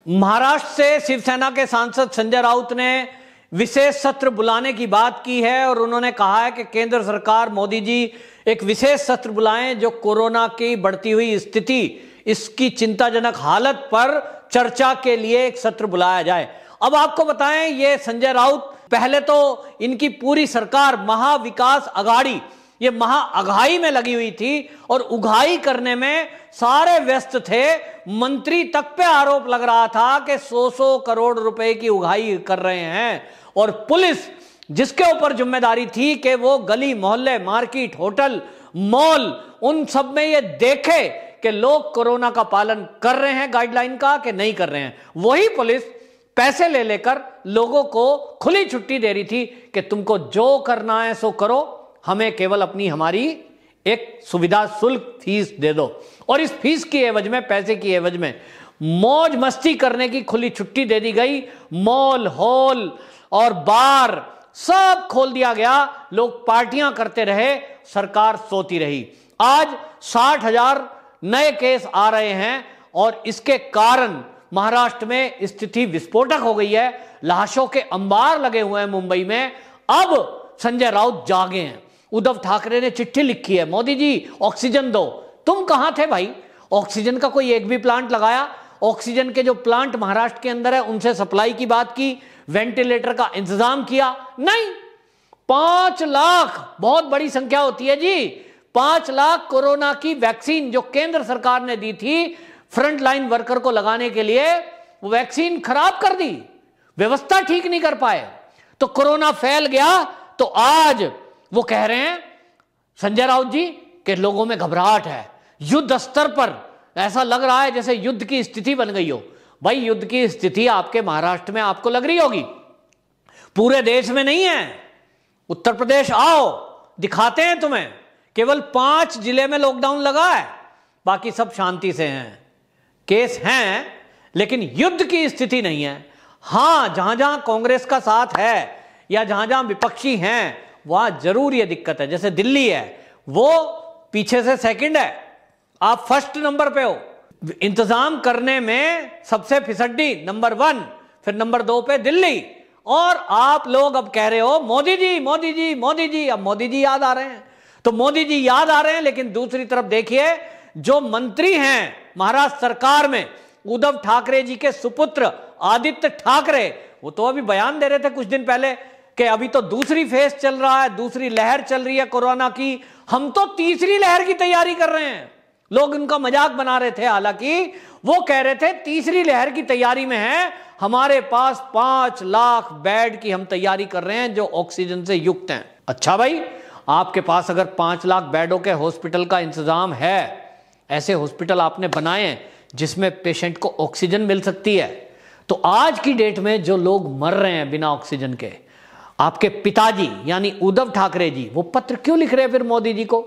महाराष्ट्र से शिवसेना के सांसद संजय राउत ने विशेष सत्र बुलाने की बात की है और उन्होंने कहा है कि केंद्र सरकार, मोदी जी एक विशेष सत्र बुलाएं जो कोरोना की बढ़ती हुई स्थिति, इसकी चिंताजनक हालत पर चर्चा के लिए एक सत्र बुलाया जाए। अब आपको बताएं, ये संजय राउत, पहले तो इनकी पूरी सरकार महाविकास अघाड़ी ये महाअघाई में लगी हुई थी और उघाई करने में सारे व्यस्त थे। मंत्री तक पे आरोप लग रहा था कि 100 करोड़ रुपए की उघाई कर रहे हैं और पुलिस जिसके ऊपर जिम्मेदारी थी कि वो गली मोहल्ले, मार्केट, होटल, मॉल, उन सब में ये देखे कि लोग कोरोना का पालन कर रहे हैं, गाइडलाइन का, कि नहीं कर रहे हैं, वही पुलिस पैसे ले लेकर लोगों को खुली छुट्टी दे रही थी कि तुमको जो करना है सो करो, हमें केवल हमारी एक सुविधा शुल्क फीस दे दो। और इस फीस की एवज में, पैसे की एवज में मौज मस्ती करने की खुली छुट्टी दे दी गई। मॉल, हॉल और बार सब खोल दिया गया, लोग पार्टियां करते रहे, सरकार सोती रही। आज 60,000 नए केस आ रहे हैं और इसके कारण महाराष्ट्र में स्थिति विस्फोटक हो गई है। लाशों के अंबार लगे हुए हैं मुंबई में। अब संजय राउत जागे हैं। उद्धव ठाकरे ने चिट्ठी लिखी है, मोदी जी ऑक्सीजन दो। तुम कहां थे भाई? ऑक्सीजन का कोई एक भी प्लांट लगाया? ऑक्सीजन के जो प्लांट महाराष्ट्र के अंदर है उनसे सप्लाई की बात की, वेंटिलेटर का इंतजाम किया? नहीं। 5 लाख बहुत बड़ी संख्या होती है जी। 5 लाख कोरोना की वैक्सीन जो केंद्र सरकार ने दी थी फ्रंट लाइन वर्कर को लगाने के लिए, वो वैक्सीन खराब कर दी, व्यवस्था ठीक नहीं कर पाए, तो कोरोना फैल गया। तो आज वो कह रहे हैं संजय राउत जी कि लोगों में घबराहट है, युद्ध स्तर पर ऐसा लग रहा है जैसे युद्ध की स्थिति बन गई हो। भाई, युद्ध की स्थिति आपके महाराष्ट्र में आपको लग रही होगी, पूरे देश में नहीं है। उत्तर प्रदेश आओ, दिखाते हैं तुम्हें। केवल 5 जिले में लॉकडाउन लगा है, बाकी सब शांति से हैं, केस हैं, लेकिन युद्ध की स्थिति नहीं है। हां, जहां जहां कांग्रेस का साथ है या जहां जहां विपक्षी हैं वहां जरूर ये दिक्कत है। जैसे दिल्ली है, वो पीछे से सेकंड है, आप फर्स्ट नंबर पे हो। इंतजाम करने में सबसे फिसड्डी नंबर 1, फिर नंबर 2 पे दिल्ली। और आप लोग अब कह रहे हो मोदी जी, मोदी जी, मोदी जी। अब मोदी जी याद आ रहे हैं, तो मोदी जी याद आ रहे हैं, लेकिन दूसरी तरफ देखिए, जो मंत्री हैं महाराष्ट्र सरकार में, उद्धव ठाकरे जी के सुपुत्र आदित्य ठाकरे, वो तो अभी बयान दे रहे थे कुछ दिन पहले कि अभी तो दूसरी फेज चल रहा है, दूसरी लहर चल रही है कोरोना की, हम तो तीसरी लहर की तैयारी कर रहे हैं। लोग उनका मजाक बना रहे थे, हालांकि वो कह रहे थे तीसरी लहर की तैयारी में है, हमारे पास 5 लाख बेड की हम तैयारी कर रहे हैं जो ऑक्सीजन से युक्त हैं। अच्छा भाई, आपके पास अगर 5 लाख बेडों के हॉस्पिटल का इंतजाम है, ऐसे हॉस्पिटल आपने बनाए हैं जिसमें पेशेंट को ऑक्सीजन मिल सकती है, तो आज की डेट में जो लोग मर रहे हैं बिना ऑक्सीजन के, आपके पिताजी यानी उद्धव ठाकरे जी वो पत्र क्यों लिख रहे हैं फिर मोदी जी को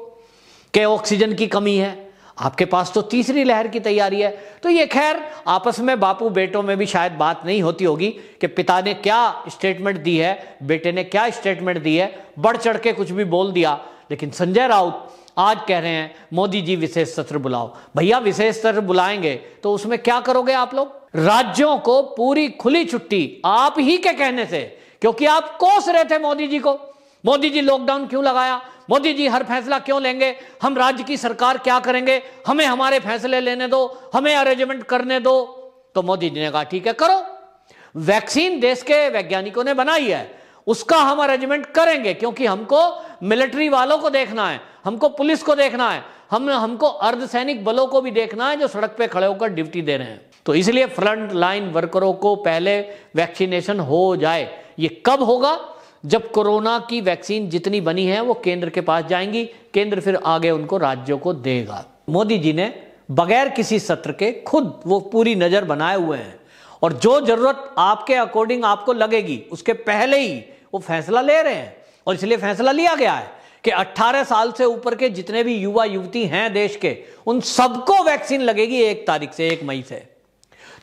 कि ऑक्सीजन की कमी है? आपके पास तो तीसरी लहर की तैयारी है। तो ये खैर आपस में बापू बेटों में भी शायद बात नहीं होती होगी कि पिता ने क्या स्टेटमेंट दी है, बेटे ने क्या स्टेटमेंट दी है, बढ़ चढ़ के कुछ भी बोल दिया। लेकिन संजय राउत आज कह रहे हैं मोदी जी विशेष सत्र बुलाओ। भैया, विशेष सत्र बुलाएंगे तो उसमें क्या करोगे आप लोग? राज्यों को पूरी खुली छुट्टी आप ही के कहने से, क्योंकि आप कोस रहे थे मोदी जी को। मोदी जी लॉकडाउन क्यों लगाया? मोदी जी हर फैसला क्यों लेंगे? हम राज्य की सरकार क्या करेंगे? हमें हमारे फैसले लेने दो, हमें अरेंजमेंट करने दो। तो मोदी जी ने कहा ठीक है, करो। वैक्सीन देश के वैज्ञानिकों ने बनाई है, उसका हम अरेंजमेंट करेंगे, क्योंकि हमको मिलिट्री वालों को देखना है, हमको पुलिस को देखना है, हमको अर्धसैनिक बलों को भी देखना है जो सड़क पे खड़े होकर ड्यूटी दे रहे हैं। तो इसलिए फ्रंट लाइन वर्करों को पहले वैक्सीनेशन हो जाए। ये कब होगा? जब कोरोना की वैक्सीन जितनी बनी है वो केंद्र के पास जाएंगी, केंद्र फिर आगे उनको राज्यों को देगा। मोदी जी ने बगैर किसी सत्र के खुद वो पूरी नजर बनाए हुए हैं और जो जरूरत आपके अकॉर्डिंग आपको लगेगी उसके पहले ही वो फैसला ले रहे हैं। और इसलिए फैसला लिया गया है कि 18 साल से ऊपर के जितने भी युवा युवती हैं देश के, उन सबको वैक्सीन लगेगी 1 तारीख से, 1 मई से।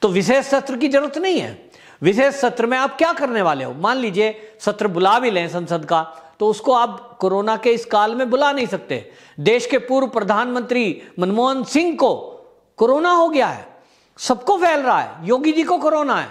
तो विशेष सत्र की जरूरत नहीं है। विशेष सत्र में आप क्या करने वाले हो? मान लीजिए सत्र बुला भी लें संसद का, तो उसको आप कोरोना के इस काल में बुला नहीं सकते। देश के पूर्व प्रधानमंत्री मनमोहन सिंह को कोरोना हो गया है, सबको फैल रहा है, योगी जी को कोरोना है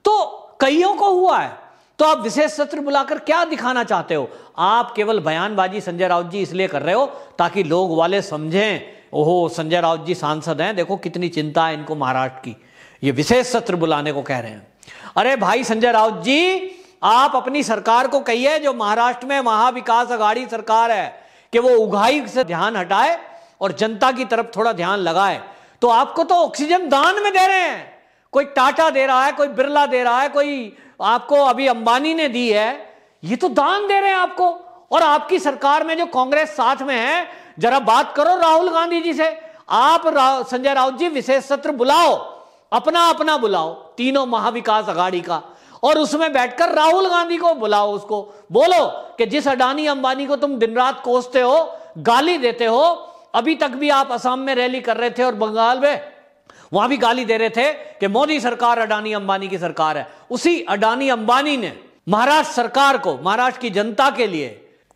तो कईयों को हुआ है, तो आप विशेष सत्र बुलाकर क्या दिखाना चाहते हो? आप केवल बयानबाजी संजय राउत जी इसलिए कर रहे हो ताकि लोग वाले समझें, ओहो संजय राउत जी सांसद हैं, देखो कितनी चिंता है इनको महाराष्ट्र की, ये विशेष सत्र बुलाने को कह रहे हैं। अरे भाई संजय राउत जी, आप अपनी सरकार को कहिए जो महाराष्ट्र में महाविकास आघाड़ी सरकार है कि वो उगाही से ध्यान हटाए और जनता की तरफ थोड़ा ध्यान लगाए। तो आपको तो ऑक्सीजन दान में दे रहे हैं, कोई टाटा दे रहा है, कोई बिरला दे रहा है, कोई आपको अभी अंबानी ने दी है, ये तो दान दे रहे हैं आपको। और आपकी सरकार में जो कांग्रेस साथ में है, जरा बात करो राहुल गांधी जी से। आप संजय राउत जी विशेष सत्र बुलाओ, अपना अपना बुलाओ, तीनों महाविकास आघाड़ी का, और उसमें बैठकर राहुल गांधी को बुलाओ, उसको बोलो कि जिस अडानी अंबानी को तुम दिन रात कोसते हो, गाली देते हो, अभी तक भी आप असम में रैली कर रहे थे और बंगाल में वहां भी गाली दे रहे थे कि मोदी सरकार अडानी अंबानी की सरकार है। उसी अडानी अंबानी ने महाराष्ट्र सरकार को, महाराष्ट्र की जनता के लिए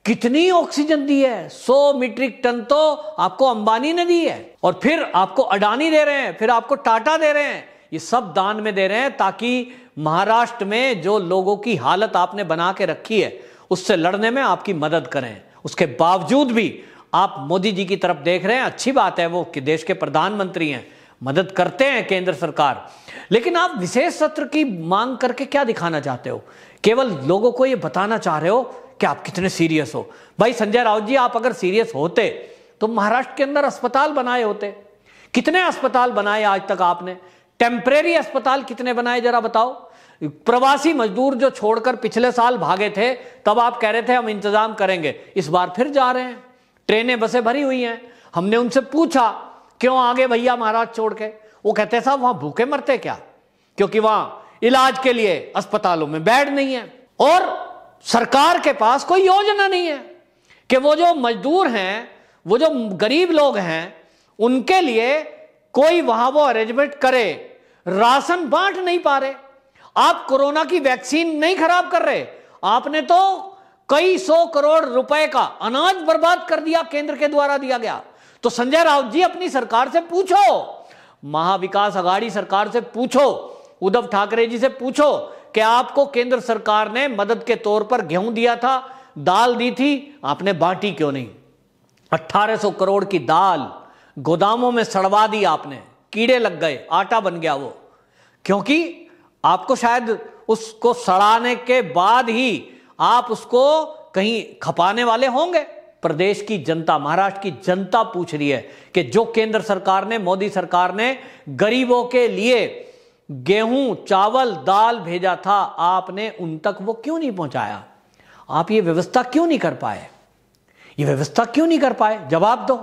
कितनी ऑक्सीजन दी है? 100 मीट्रिक टन तो आपको अंबानी ने दी है, और फिर आपको अडानी दे रहे हैं, फिर आपको टाटा दे रहे हैं, ये सब दान में दे रहे हैं ताकि महाराष्ट्र में जो लोगों की हालत आपने बना के रखी है उससे लड़ने में आपकी मदद करें। उसके बावजूद भी आप मोदी जी की तरफ देख रहे हैं, अच्छी बात है, वो कि देश के प्रधानमंत्री हैं, मदद करते हैं केंद्र सरकार, लेकिन आप विशेष सत्र की मांग करके क्या दिखाना चाहते हो? केवल लोगों को ये बताना चाह रहे हो कि आप कितने सीरियस हो। भाई संजय राउत जी, आप अगर सीरियस होते तो महाराष्ट्र के अंदर अस्पताल बनाए होते। कितने अस्पताल बनाए आज तक आपने? टेम्परेरी अस्पताल कितने बनाए जरा बताओ? प्रवासी मजदूर जो छोड़कर पिछले साल भागे थे, तब आप कह रहे थे हम इंतजाम करेंगे, इस बार फिर जा रहे हैं, ट्रेनें बसें भरी हुई हैं। हमने उनसे पूछा क्यों आगे भैया महाराष्ट्र छोड़ के, वो कहते साहब वहां भूखे मरते क्या, क्योंकि वहां इलाज के लिए अस्पतालों में बेड नहीं है, और सरकार के पास कोई योजना नहीं है कि वो जो मजदूर हैं, वो जो गरीब लोग हैं, उनके लिए कोई वहां वो अरेंजमेंट करे। राशन बांट नहीं पा रहे, आप कोरोना की वैक्सीन नहीं खराब कर रहे, आपने तो कई 100 करोड़ रुपए का अनाज बर्बाद कर दिया, केंद्र के द्वारा दिया गया। तो संजय राउत जी अपनी सरकार से पूछो, महाविकास आघाड़ी सरकार से पूछो, उद्धव ठाकरे जी से पूछो कि आपको केंद्र सरकार ने मदद के तौर पर गेहूं दिया था, दाल दी थी, आपने बांटी क्यों नहीं? 1800 करोड़ की दाल गोदामों में सड़वा दी आपने, कीड़े लग गए, आटा बन गया वो, क्योंकि आपको शायद उसको सड़ाने के बाद ही आप उसको कहीं खपाने वाले होंगे। प्रदेश की जनता, महाराष्ट्र की जनता पूछ रही है कि जो केंद्र सरकार ने, मोदी सरकार ने गरीबों के लिए गेहूं, चावल, दाल भेजा था, आपने उन तक वो क्यों नहीं पहुंचाया? आप ये व्यवस्था क्यों नहीं कर पाए? ये व्यवस्था क्यों नहीं कर पाए? जवाब दो।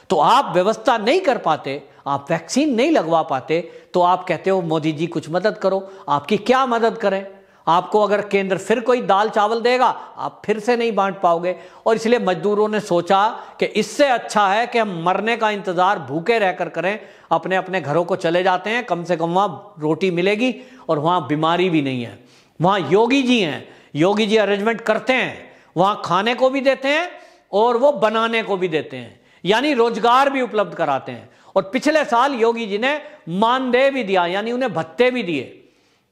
तो आप व्यवस्था नहीं कर पाते, आप वैक्सीन नहीं लगवा पाते, तो आप कहते हो मोदी जी कुछ मदद करो। आपकी क्या मदद करें? आपको अगर केंद्र फिर कोई दाल चावल देगा, आप फिर से नहीं बांट पाओगे। और इसलिए मजदूरों ने सोचा कि इससे अच्छा है कि हम मरने का इंतजार भूखे रहकर करें, अपने अपने घरों को चले जाते हैं, कम से कम वहां रोटी मिलेगी और वहां बीमारी भी नहीं है। वहां योगी जी हैं, योगी जी अरेंजमेंट करते हैं, वहां खाने को भी देते हैं और वो बनाने को भी देते हैं, यानी रोजगार भी उपलब्ध कराते हैं। और पिछले साल योगी जी ने मानदेय भी दिया, यानी उन्हें भत्ते भी दिए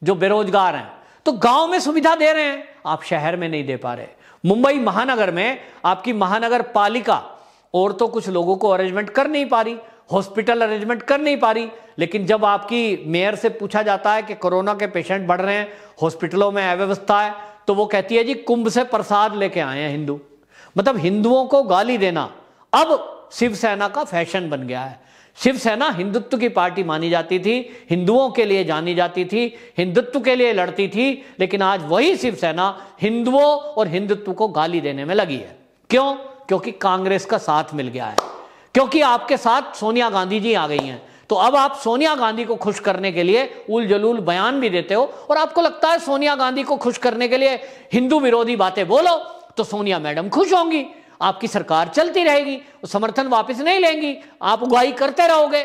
जो बेरोजगार हैं। तो गांव में सुविधा दे रहे हैं, आप शहर में नहीं दे पा रहे। मुंबई महानगर में आपकी महानगर पालिका और तो कुछ लोगों को अरेंजमेंट कर नहीं पा रही, हॉस्पिटल अरेंजमेंट कर नहीं पा रही, लेकिन जब आपकी मेयर से पूछा जाता है कि कोरोना के पेशेंट बढ़ रहे हैं, हॉस्पिटलों में अव्यवस्था है, तो वो कहती है जी कुंभ से प्रसाद लेके आए हैं हिंदू। मतलब हिंदुओं को गाली देना अब शिवसेना का फैशन बन गया है। शिवसेना हिंदुत्व की पार्टी मानी जाती थी, हिंदुओं के लिए जानी जाती थी, हिंदुत्व के लिए लड़ती थी, लेकिन आज वही शिवसेना हिंदुओं और हिंदुत्व को गाली देने में लगी है। क्यों? क्योंकि कांग्रेस का साथ मिल गया है, क्योंकि आपके साथ सोनिया गांधी जी आ गई हैं। तो अब आप सोनिया गांधी को खुश करने के लिए उल जलूल बयान भी देते हो, और आपको लगता है सोनिया गांधी को खुश करने के लिए हिंदू विरोधी बातें बोलो तो सोनिया मैडम खुश होंगी, आपकी सरकार चलती रहेगी, समर्थन वापस नहीं लेंगी, आप उगाही करते रहोगे।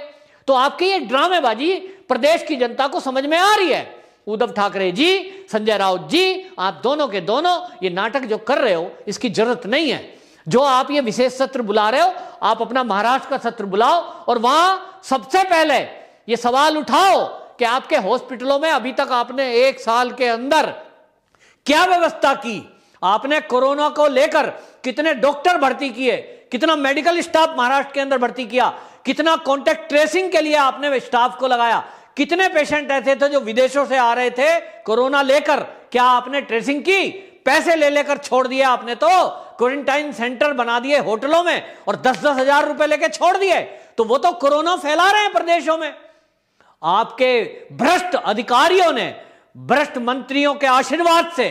तो आपकी ये ड्रामेबाजी प्रदेश की जनता को समझ में आ रही है। उद्धव ठाकरे जी, संजय राउत जी, आप दोनों के दोनों ये नाटक जो कर रहे हो इसकी जरूरत नहीं है। जो आप ये विशेष सत्र बुला रहे हो, आप अपना महाराष्ट्र का सत्र बुलाओ और वहां सबसे पहले ये सवाल उठाओ कि आपके हॉस्पिटलों में अभी तक आपने 1 साल के अंदर क्या व्यवस्था की, आपने कोरोना को लेकर कितने डॉक्टर भर्ती किए, कितना मेडिकल स्टाफ महाराष्ट्र के अंदर भर्ती किया, कितना कॉन्टैक्ट ट्रेसिंग के लिए आपने स्टाफ को लगाया, कितने पेशेंट ऐसे थे जो विदेशों से आ रहे थे कोरोना लेकर, क्या आपने ट्रेसिंग की? पैसे ले लेकर छोड़ दिया आपने, तो क्वारंटाइन सेंटर बना दिए होटलों में और 10-10 हजार रुपए लेके छोड़ दिए, तो वो तो कोरोना फैला रहे हैं प्रदेशों में। आपके भ्रष्ट अधिकारियों ने भ्रष्ट मंत्रियों के आशीर्वाद से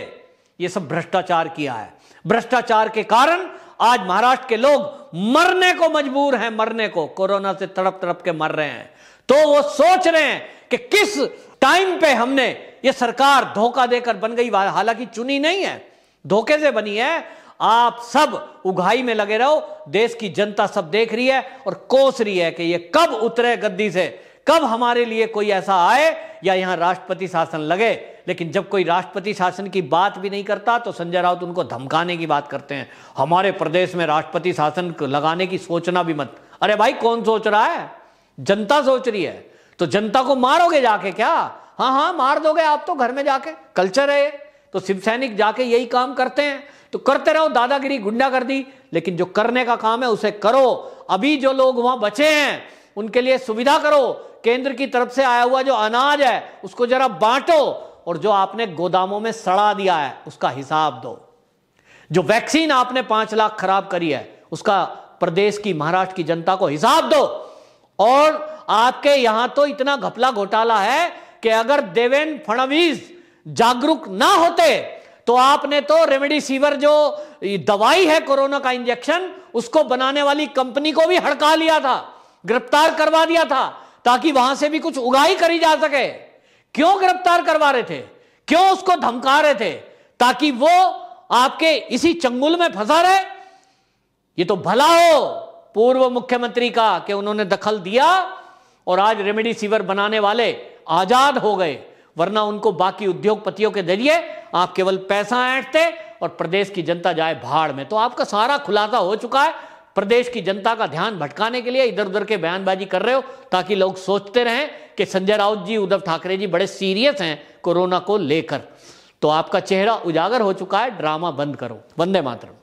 ये सब भ्रष्टाचार किया है। भ्रष्टाचार के कारण आज महाराष्ट्र के लोग मरने को मजबूर हैं, मरने को, कोरोना से तड़प तड़प के मर रहे हैं। तो वो सोच रहे हैं कि किस टाइम पे हमने ये सरकार धोखा देकर बन गई, हालांकि चुनी नहीं है, धोखे से बनी है। आप सब उगाही में लगे रहो, देश की जनता सब देख रही है और कोस रही है कि ये कब उतरे गद्दी से, कब हमारे लिए कोई ऐसा आए या यहां राष्ट्रपति शासन लगे। लेकिन जब कोई राष्ट्रपति शासन की बात भी नहीं करता तो संजय राउत उनको धमकाने की बात करते हैं, हमारे प्रदेश में राष्ट्रपति शासन लगाने की सोचना भी मत। अरे भाई, कौन सोच रहा है? जनता सोच रही है। तो जनता को मारोगे जाके क्या? हाँ हाँ, मार दोगे आप तो घर में जाके, कल्चर है। तो शिव सैनिक जाके यही काम करते हैं, तो करते रहो दादागिरी, गुंडागर्दी, लेकिन जो करने का काम है उसे करो। अभी जो लोग वहां बचे हैं उनके लिए सुविधा करो, केंद्र की तरफ से आया हुआ जो अनाज है उसको जरा बांटो, और जो आपने गोदामों में सड़ा दिया है उसका हिसाब दो। जो वैक्सीन आपने 5 लाख खराब करी है उसका प्रदेश की, महाराष्ट्र की जनता को हिसाब दो। और आपके यहां तो इतना घपला घोटाला है कि अगर देवेंद्र फडणवीस जागरूक ना होते तो आपने तो रेमडेसिविर जो दवाई है कोरोना का इंजेक्शन, उसको बनाने वाली कंपनी को भी हड़का लिया था, गिरफ्तार करवा दिया था, ताकि वहां से भी कुछ उगाही करी जा सके। क्यों गिरफ्तार करवा रहे थे? क्यों उसको धमका रहे थे? ताकि वो आपके इसी चंगुल में फंसा रहे। ये तो भला हो पूर्व मुख्यमंत्री का कि उन्होंने दखल दिया और आज रेमडेसिविर बनाने वाले आजाद हो गए, वरना उनको बाकी उद्योगपतियों के जरिए आप केवल पैसा ऐंठते और प्रदेश की जनता जाए भाड़ में। तो आपका सारा खुलासा हो चुका है। प्रदेश की जनता का ध्यान भटकाने के लिए इधर उधर के बयानबाजी कर रहे हो, ताकि लोग सोचते रहें कि संजय राउत जी, उद्धव ठाकरे जी बड़े सीरियस हैं कोरोना को लेकर। तो आपका चेहरा उजागर हो चुका है, ड्रामा बंद करो। वंदे मातरम।